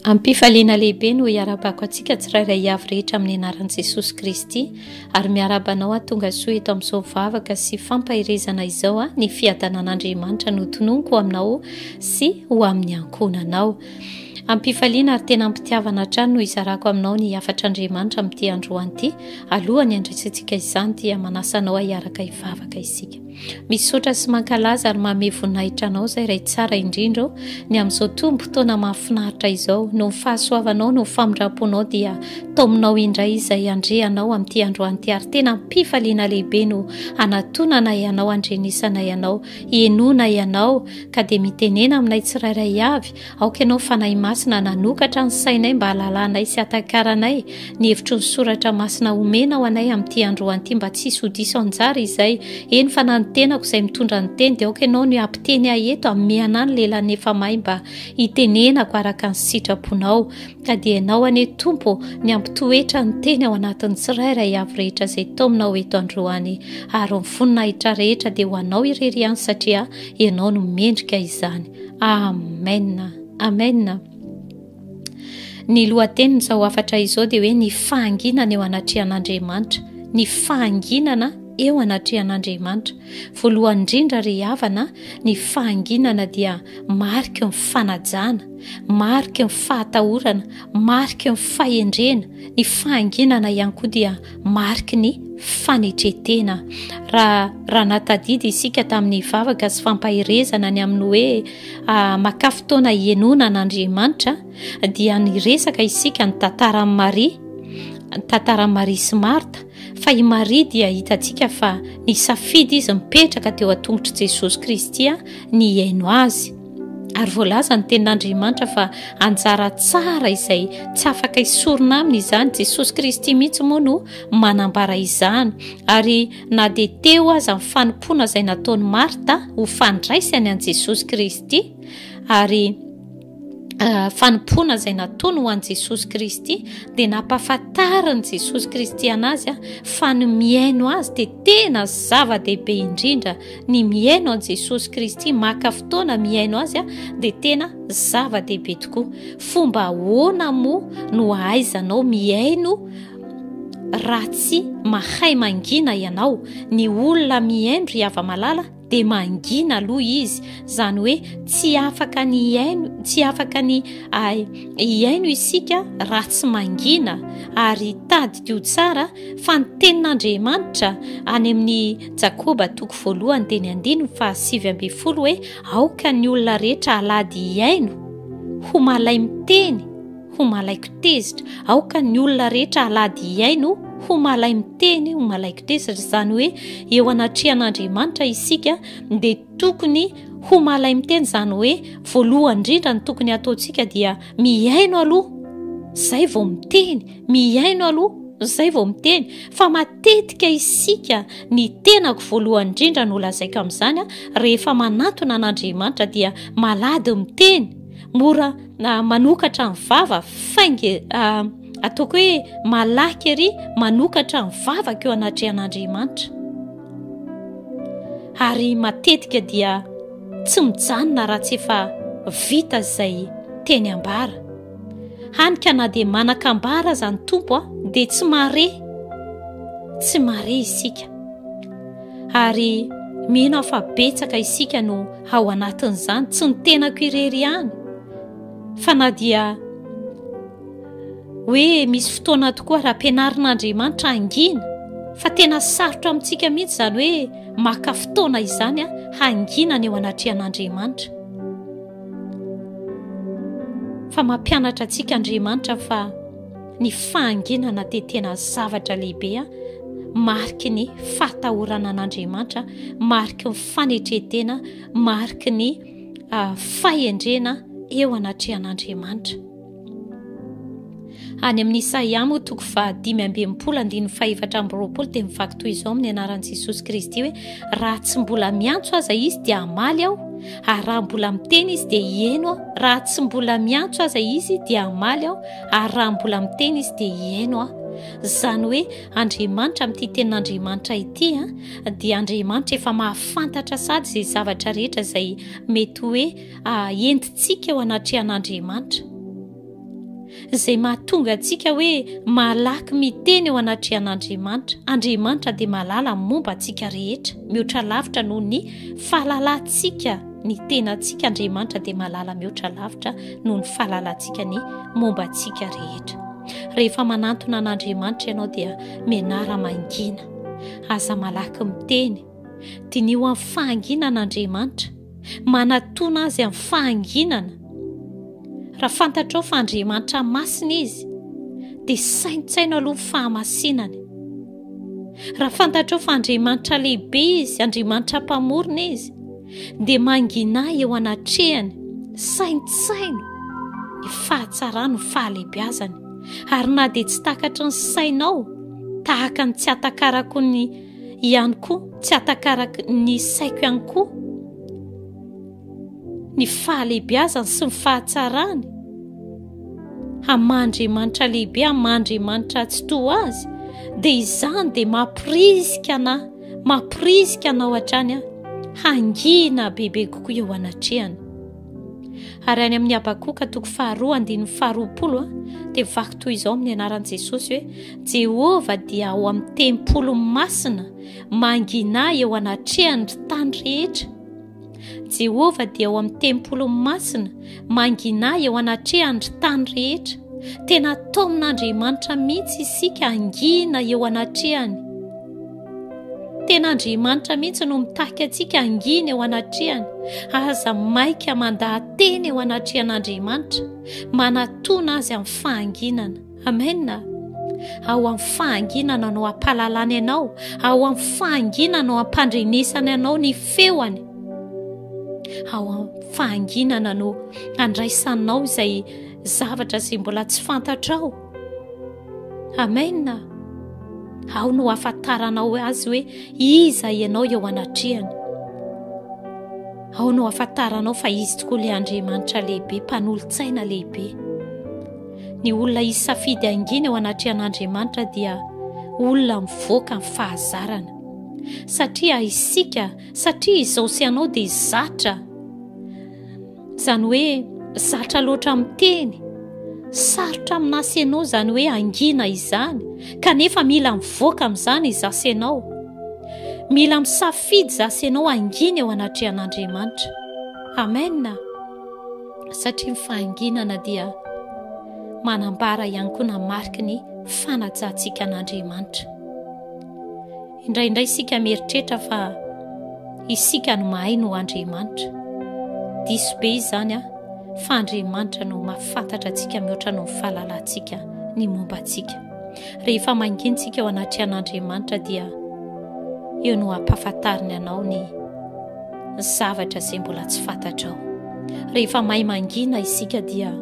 Ampifaliana lehibe no hiarabako antsika tsirairay avy rehetra amin'ny anaran'i Jesosy Kristy ary miarabanao atonga soa eto amin'izao vavaka sy fampahirezana izao ny fiadanan'Andriamanitra no tononoko aminao sy ho amin'ny ankonanao. Ampifaliana ary tena ampitiavana hatrany no izarako aminao ny afatr'Andriamanitra amin'ity androany ity. Alohany andraisantsika izany dia manasanao hiaraka hivavaka isika. Misaotra sy mankalaza ary manome voninahitra anao izay iray tsara indrindra ny amin'izao tombom-potoana mahafinaritra izao no fahasoavanao no famindramponao dia taominao indray izay andreanao amin'ity androany ity ary tena ampifaliana lehibe no anatonana ianao, andrenisana ianao, enona ianao ka dia mitenena aminay tsirairay avy aoka ianao fanahy masina nanokatra ny sainay mba halalanay sy hatakaranay ny hevitry ny soratra masina omena ho anay amin'ity androany ity mba tsy hisy diso anjara izay eny fa tenako izay mitondra ny teny dia aoka ianao no ampiteny aheto amiana ny lehilahy efa may mba hitenenako araka ny sitraponao ka dia ianao ane tompo ny ampitoetra ny teny ao anatin'ny tsirairay avy rehetra izay taominao eto androany ary ny voninahitra rehetra dia ho anao irery ihany satria ianao no mendrika izany. Amen. Amen. Ny lohateny izao afatra izao dia hoe ny fahanginana eo anatrehan'Andriamanitra. Ny fahanginana eo anatrehan'Andriamanitra. Voalohany indrindra ry havana, ny fahanginana dia mariky ny fanajana, mariky ny fahatahorana, mariky ny fahendrena. Ny fahanginana ihany koa dia mariky ny fanetretena. Raha natadidy isika tamin'ny vavaka sy fampahirezana ny amin'ny hoe makafy fotoana ienonan'Andriamanitra dia ny resaka isika ny tantaran'i Maria sy Marta. Fa i Maria dia hitantsika fa ny safidy izy mipetraka teo an-tongotry Jesosy Kristy ny haino azy. Ary voalaza ny tenin'Andriamanitra fa anjara tsara izay tsy afaka isorona aminy izany. Jesosy Kristy mihitsy moa no manambara izany. Ary na dia teo aza ny fanompoana izay nataony Marta ho fandraisany an Jesosy Kristy ary fanompoana izay nataony ho an Jesosy Kristy dia nampahafantarany Jesosy Kristy anazy fa ny miaino azy dia tena zava-dehibe indrindra. Ny miaino an Jesosy Kristy, maka fotoana miaino azy dia tena zava-dehibe tokoa. Fomba ahoana moa no ahaizanao miaino raha tsy mahay mangina ianao? Ny olona miaino ry hava-malala dia mangina aloha izy, izany hoe tsy afaka ny hiaino isika raha tsy mangina. Ary tadidio tsara fa ny tenin'Andriamanitra any amin'ny Jakoba 1:9-20 hoe aoka ny olona rehetra alady hiaino ho malay miteny, ho malaiko tezitra. Aoka ny olona rehetra alady hiaino ho malay miteny, ho malaiko tezitra. Izany hoe eo anatrehan'Andriamanitra isika dia tokony ho malay miteny. Izany hoe voalohany indrindra ny tokony ataontsika dia miaino aloha izay vao miteny, miaino aloha izay vao miteny. Fa matetika isika ny tenako voalohany indrindra no lazaiko amin'izany rehefa manatona an'Andriamanitra dia malady miteny, mora manokatra ny vava, fainge ataoko hoe malaky ery manokatra ny vavaka eo anatrehan'Andriamanitra. Ary matetika dia tsy mijanona raha tsy efa vita izay teny ambara. Hanika na dia manan-kambara zany tompo dia tsy mare isika. Ary mino fa betsaka isika no ao anatin'izany, tsy ny tenako irery ihany fa na dia hoe misy fotoana tokoa raha ampianarin'Andriamanitra hangina, fa tena sarotra amintsika mihitsy izany hoe maka fotoana izany hanginana eo anatrehan'Andriamanitra. Fa mampianatra antsika Andriamanitra fa ny fahanginana dia tena zavatra lehibe, mariky ny fahatahorana an'Andriamanitra, mariky ny fanetretena, mariky ny fahendrena eo anatrehan'Andriamanitra. Any amin'ny Isaia 5:20 dia mivaky toy izao amin'ny anaran'i Jesosy Kristy hoe raha tsy mbola miantso aza izy dia hamaly aho, ary raha mbola miteny izy dia hieno aho. Raha tsy mbola miantso aza izy dia hamaly aho, ary raha mbola miteny izy dia hieno aho. Izany hoe Andriamanitra amin'ity tenin'Andriamanitra ity dia Andriamanitra efa mahafantatra sady izay zavatra rehetra izay mety hoe entintsika eo anatrehan'Andriamanitra. izay mahatonga antsika hoe malaky miteny eo anatrehan'Andriamanitra. Andriamanitra dia malala momba antsika rehetra, mihoatra lavitra noho ny fahalalantsika. Ny tenantsika Andriamanitra dia malala mihoatra lavitra noho ny fahalalantsika ny momba antsika rehetra. Rehefa manantona an'Andriamanitra ianao dia mianara mangina, aza malaky miteny, dinio amin'ny fahanginan'Andriamanitra, manatona azy amin'ny fahanginana. Raha fantatrao fa Andriamanitra masina izy, dia saintsaina aloha fahamasinany. Raha fantatrao fa Andriamanitra lehibe izy, Andriamanitra mpamorona izy, dia manginay eo anatrehany, saintsaino ny fahatsarany, ny fahalehibiazany. Ary na dia tsy takatry ny sainao, tahaka ny tsy atakarako ny ihany koa, tsy atakarako ny saiko ihany koa, ny fahalehibiazany sy ny fahatsarany. Amandriamanitra lehibe, amandriamanitra tsy toa azy, dia izany dia mampirizika anao hatrany hangina bebe kokoa eo anatrehany. Ary any amin'ny Habakoka 2:2-20 dia vaky toy izao amin'ny anaran'i Jesosy hoe: Jehova dia ao amin'ny tempolo masina, mangina eo anatrehany ry tany rehetra. Jehova dia ao amin'ny tempolo masina, mangina eo anatrehany ry tany rehetra. Tena tao amin'Andriamanitra mihitsy isika angina eo anatrehany. Tena Andriamanitra mihitsy no mitahika antsika angina eo anatrehany. Aza maika mandahateny eo anatrehan'Andriamanitra, manatona azy amin'ny fahanginana. Amen. Ao amin'ny fahanginana no hampalalany ianao, ao amin'ny fahanginana no hampandrenesany ianao ny feoany, ao amin'ny fahanginana no andraisanao izay zavatra izay mbola tsy fantatrao. Amen. Ao no afantaranao azy hoe iza ianao eo anatrehany. Ao no afantaranao fa izy tokoa ilay Andriamanitra lehibe, mpanolontsaina lehibe. Ny olona izy safidy angina eo anatrehan'Andriamanitra dia olona mivoaka amin'ny fahazarana. Satria izao sy ianao dia zatra. Izany hoe zatra loatra miteny, sarotra amin'asy ianao izany hoe angina izany, kanefa mila mivoaka amin'izany izasy ianao. Mila misafidy zasy ianao angina eo anatrehan'Andriamanitra. Amen. Satria ny fahanginana dia manambara ihany koa namariky ny fanajantsika an'Andriamanitra. Indraindray isika mieritreritra fa isika no mahay no Andriamanitra. Diso be izany fa Andriamanitra no mahafantatra antsika mihoatra no fahalalantsika ny momba antsika. Rehefa mangintsika eo anatrehan'Andriamanitra dia eo no hampahafantariny ianao ny zavatra izay mbola tsy fantatrao. Rehefa mahay mangina isika dia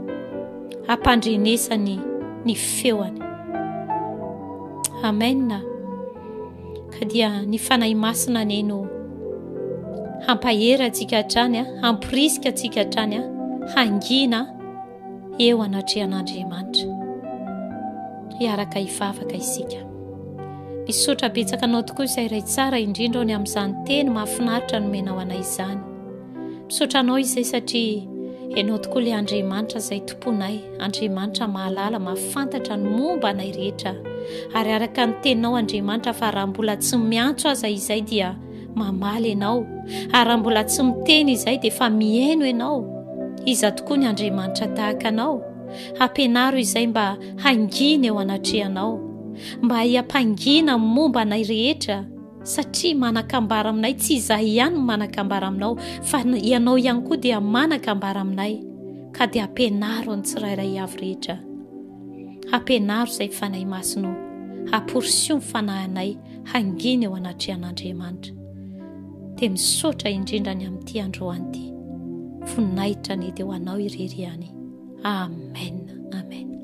hampandrenesany ny feoany. Amen. Ka dia ny fanahy masina no hampahera antsika hatrany, hampirisika antsika hatrany hangina eo anatrehan'Andriamanitra. Hiaraka hivavaka isika. Misaotra betsaka anao tokoa izay iray tsara indrindra ny amin'izany teny mahafinaritra no menao anay izany. Misaotra anao izay satria ianao tokoa ilay Andriamanitra izay tomponay, Andriamanitra mahalala, mahafantatra ny momba anay rehetra. Ary araka ny teninao Andriamanitra fa raha mbola tsy miantso aza izay dia mamaly ianao. Ary raha mbola tsy miteny izay dia fa mihaino ianao. Iza tokoa ny Andriamanitra tahaka anao. Hampianaro izay mba hangina eo anatrehanao, mba hiampangina momba anay rehetra, satria manakambara aminay. Tsy izahay ihany manakambara aminao fa ianao ihany koa dia manakambara aminay. Ka dia hampianaro ny tsirairay avy rehetra, hampianaro izay fanahy masino, hamporisio ny fanahinay hangina eo anatrehan'Andriamanitra. Dia misaotra indrindra ny amin'ity androany ity. Voninahitra ny edy ho anao irery ihany. Amen. Amen.